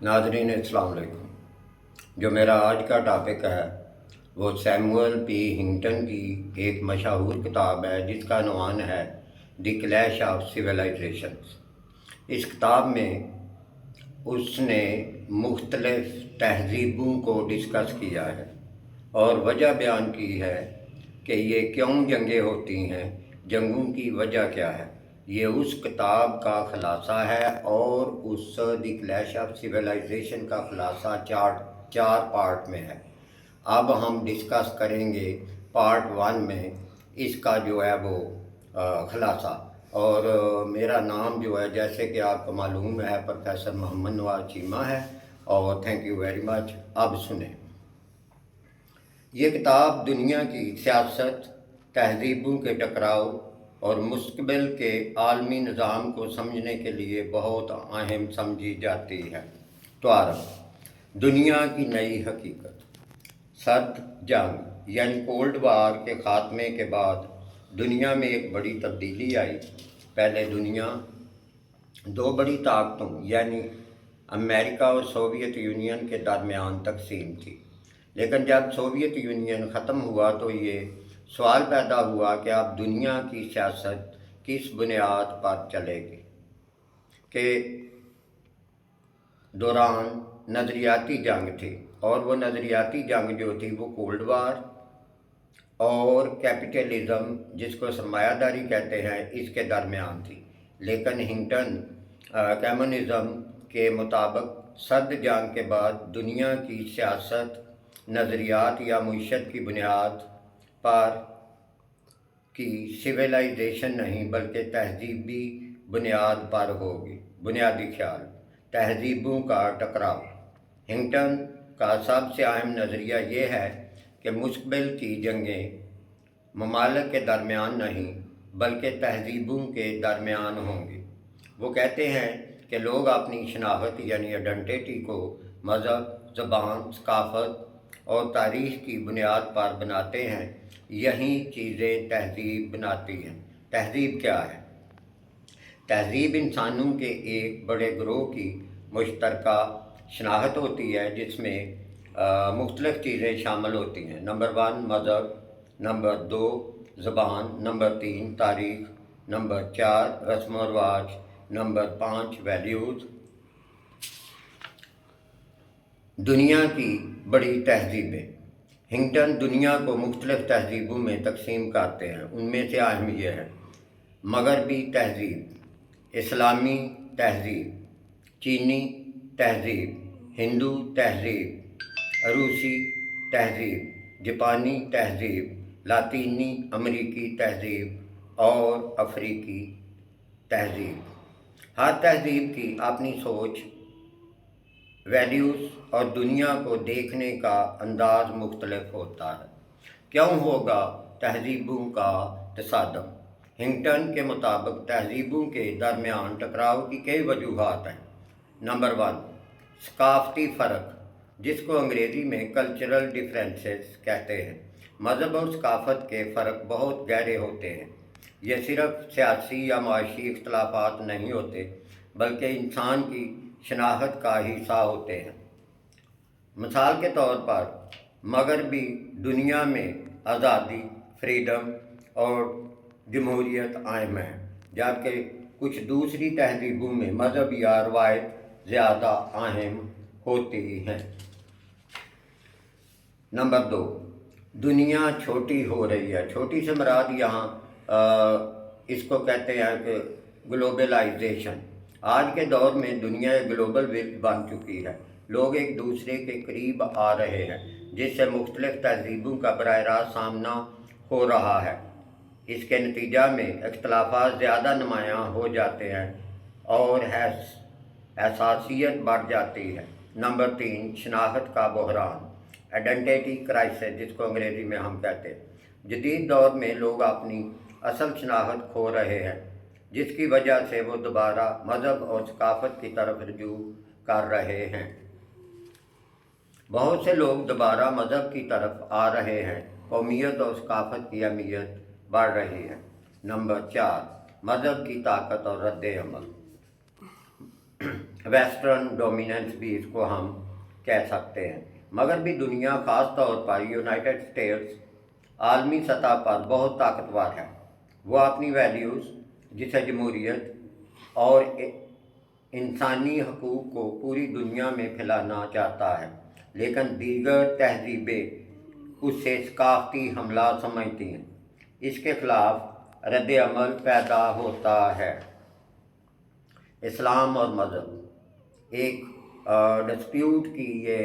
नाज़रीन अस्सलाम वालेकुम। जो मेरा आज का टॉपिक है वो सैमुअल पी हिंगटन की एक मशहूर किताब है जिसका उन्वान है द क्लैश ऑफ सिविलाइजेशंस। इस किताब में उसने मुख्तलिफ तहज़ीबों को डिस्कस किया है और वजह बयान की है कि ये क्यों जंगें होती हैं, जंगों की वजह क्या है। ये उस किताब का ख़ुलासा है और उस द क्लैश ऑफ सिविलाइजेशन का ख़ुलासा चार पार्ट में है। अब हम डिस्कस करेंगे पार्ट 1 में इसका जो है वो ख़ुलासा। और मेरा नाम जो है जैसे कि आपको मालूम है प्रोफेसर मोहम्मद नवाज चीमा है और थैंक यू वेरी मच। अब सुने, ये किताब दुनिया की सियासत, तहज़ीबों के टकराव और मुस्तक़बिल के आलमी निज़ाम को समझने के लिए बहुत अहम समझी जाती है। तो दुनिया की नई हकीकत। सर्द जंग यानी कोल्ड वार के ख़ात्मे के बाद दुनिया में एक बड़ी तब्दीली आई। पहले दुनिया दो बड़ी ताकतों यानी अमेरिका और सोवियत यूनियन के दरमियान तकसीम थी, लेकिन जब सोवियत यूनियन ख़त्म हुआ तो ये सवाल पैदा हुआ कि अब दुनिया की सियासत किस बुनियाद पर चलेगी। के दौरान नज़रियाती जंग थी और वो नज़रियाती जंग जो थी वो कोल्ड वार और कैपिटलिज़म जिसको सरमायादारी कहते हैं इसके दरमियान थी। लेकिन हिंगटन कम्युनिज़म के मुताबिक सर्द जंग के बाद दुनिया की सियासत नज़रियात या मुईशत की बुनियाद पर की सिविलाइजेशन नहीं बल्कि तहज़ीबी बुनियाद पर होगी। बुनियादी ख्याल, तहज़ीबों का टकराव। हिंगटन का सबसे अहम नज़रिया ये है कि मुस्तक़बिल की जंगें ममालिक के दरमियान नहीं बल्कि तहज़ीबों के दरमियान होंगी। वो कहते हैं कि लोग अपनी शनाख्त यानी आइडेंटिटी को मज़हब, ज़बान, सकाफ़त और तारीख़ की बुनियाद पर बनाते हैं। यही चीज़ें तहज़ीब बनाती हैं। तहज़ीब क्या है? तहज़ीब इंसानों के एक बड़े ग्रोह की मुश्तरका शनाख्त होती है जिसमें मुख्तलिफ़ चीज़ें शामिल होती हैं। नंबर 1 मज़हब, नंबर 2 ज़बान, नंबर 3 तारीख़, नंबर 4 रस्म व रिवाज, नंबर 5 वैल्यूज़। दुनिया की बड़ी तहज़ीबें। हिंगटन दुनिया को मुख्तलिफ़ तहज़ीबों में तकसीम करते हैं। उनमें से अहम यह है: मगरबी तहज़ीब, इस्लामी तहज़ीब, चीनी तहज़ीब, हिंदू तहज़ीब, रूसी तहज़ीब, जापानी तहज़ीब, लातीनी अमरीकी तहज़ीब और अफ्रीकी तहज़ीब। हर तहज़ीब की अपनी सोच, वैल्यूज़ और दुनिया को देखने का अंदाज़ मुख्तलिफ होता है। क्यों होगा तहज़ीबों का तसादम? हिंगटन के मुताबिक तहज़ीबों के दरमियान टकराव की कई वजूहात हैं। नंबर 1 सकाफ़ती फ़र्क, जिसको अंग्रेज़ी में कल्चरल डिफरेंसेस कहते हैं। मज़हब और सकाफ़त के फ़र्क बहुत गहरे होते हैं। ये सिर्फ़ सियासी या माशी इख्तलाफात नहीं होते बल्कि इंसान की शनाख्त का हिस्सा होते हैं। मिसाल के तौर पर मगरबी दुनिया में आज़ादी, फ्रीडम और जमहूरियत अहम है, जबकि कुछ दूसरी तहज़ीबों में मज़हब या रवायत ज़्यादा अहम होती हैं। नंबर 2 दुनिया छोटी हो रही है। छोटी से मुराद यहाँ इसको कहते हैं कि ग्लोबलाइजेशन। आज के दौर में दुनिया एक ग्लोबल विलेज बन चुकी है। लोग एक दूसरे के करीब आ रहे हैं जिससे मुख्तलिफ तहज़ीबों का बराह रास्त सामना हो रहा है। इसके नतीजा में इख्तलाफात ज़्यादा नुमायाँ हो जाते हैं और हसासियत बढ़ जाती है। नंबर 3 शनाख्त का बहरान, आइडेंटिटी क्राइसिस, जिसको अंग्रेज़ी में हम कहते हैं। जदीद दौर में लोग अपनी असल शनाख्त खो रहे हैं जिसकी वजह से वो दोबारा मज़हब और सकाफ़त की तरफ रुजू कर रहे हैं। बहुत से लोग दोबारा मज़हब की तरफ आ रहे हैं। कौमियत और सकाफ़त की अहमियत बढ़ रही है। नंबर 4 मज़हब की ताकत और रद्द अमल। वेस्टर्न डोमिनेंस भी इसको हम कह सकते हैं। मगर भी दुनिया ख़ास तौर पर यूनाइटेड स्टेट्स आलमी सतह पर बहुत ताकतवर है। वो अपनी वैल्यूज़ जिसे जमहूरियत और इंसानी हकूक़ को पूरी दुनिया में फैलाना चाहता है, लेकिन दीगर तहजीबें उससे सकाफती हमला समझती हैं। इसके ख़िलाफ़ रद्द अमल पैदा होता है। इस्लाम और मज़हब एक डिस्प्यूट की ये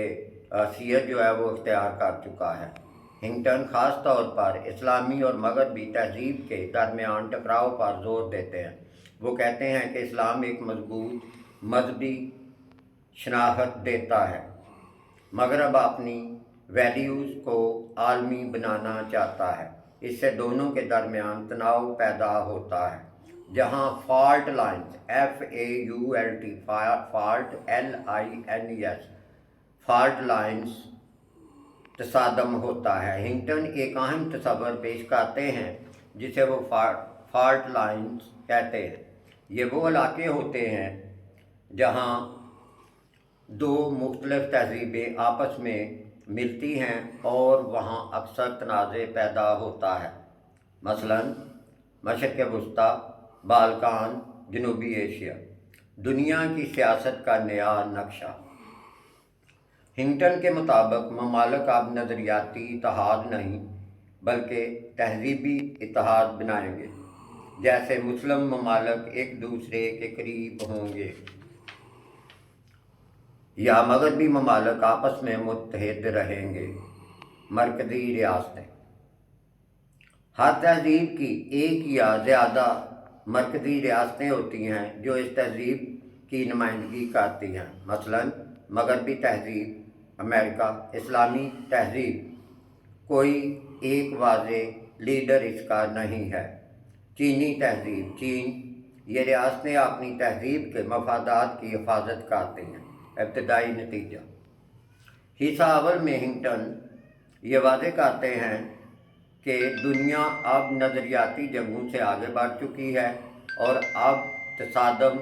हैसियत जो है वो इख्तियार कर चुका है। हिंगटन ख़ास तौर पर इस्लामी और मगरबी तहजीब के दरमियान टकराव पर जोर देते हैं। वो कहते हैं कि इस्लाम एक मजबूत मजहबी शनाख्त देता है, मगरब अपनी वैल्यूज़ को आलमी बनाना चाहता है। इससे दोनों के दरमियान तनाव पैदा होता है, जहाँ fault lines FAULT fault LINES fault lines तसादम होता है। हिंगटन एक अहम तस्वर पेश करते हैं जिसे वो फॉल्ट लाइन्स कहते हैं। ये वो इलाके होते हैं जहाँ दो मुख्तलिफ तहजीबें आपस में मिलती हैं और वहाँ अक्सर तनाज़े पैदा होता है। मसलन मशरिक़ वस्ती, बाल्कान, जनूबी एशिया। दुनिया की सियासत का नया नक्शा। हिंगटन के मुताबिक ममालिक अब नज़रियाती इत्तेहाद नहीं बल्कि तहजीबी इत्तेहाद बनाएंगे, जैसे मुस्लिम ममालिक एक दूसरे के करीब होंगे या मगरबी ममालिक आपस में मुत्तहिद रहेंगे। मरकज़ी रियासतें। हर तहजीब की एक या ज़्यादा मरकज़ी रियासतें होती हैं जो इस तहजीब की नुमाइंदगी करती हैं। मसलन मगरबी तहजीब अमेरिका, इस्लामी तहजीब कोई एक वाज़ेह लीडर इसका नहीं है। चीनी तहजीब चीन। ये रियासतें अपनी तहजीब के मफादात की हिफाजत करती हैं। इब्तदाई नतीजा। हिस्सा अव्वल में हिंगटन ये वादे करते हैं कि दुनिया अब नज़रियाती जंगों से आगे बढ़ चुकी है और अब तसादम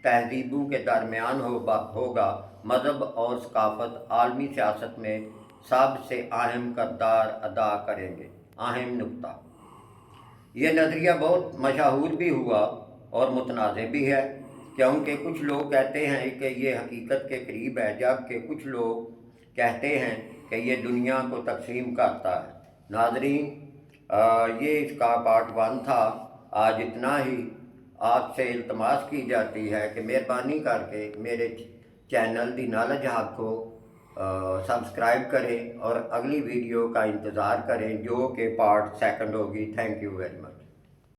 तहजीबों के दरमियान होगा। मज़हब और सकाफ़त आलमी सियासत में सबसे अहम किरदार अदा करेंगे। अहम नुक्ता। ये नज़रिया बहुत मशहूर भी हुआ और मुतनाज़ भी है, क्योंकि कुछ लोग कहते हैं कि ये हकीकत के करीब है, जबकि कुछ लोग कहते हैं कि ये दुनिया को तकसीम करता है। नाज़रीन, ये इसका पार्ट 1 था। आज इतना ही। आपसे इल्तमास की जाती है कि मेहरबानी करके मेरे चैनल दी नॉलेज हब को सब्सक्राइब करें और अगली वीडियो का इंतज़ार करें जो कि पार्ट 2 होगी। Thank you very much.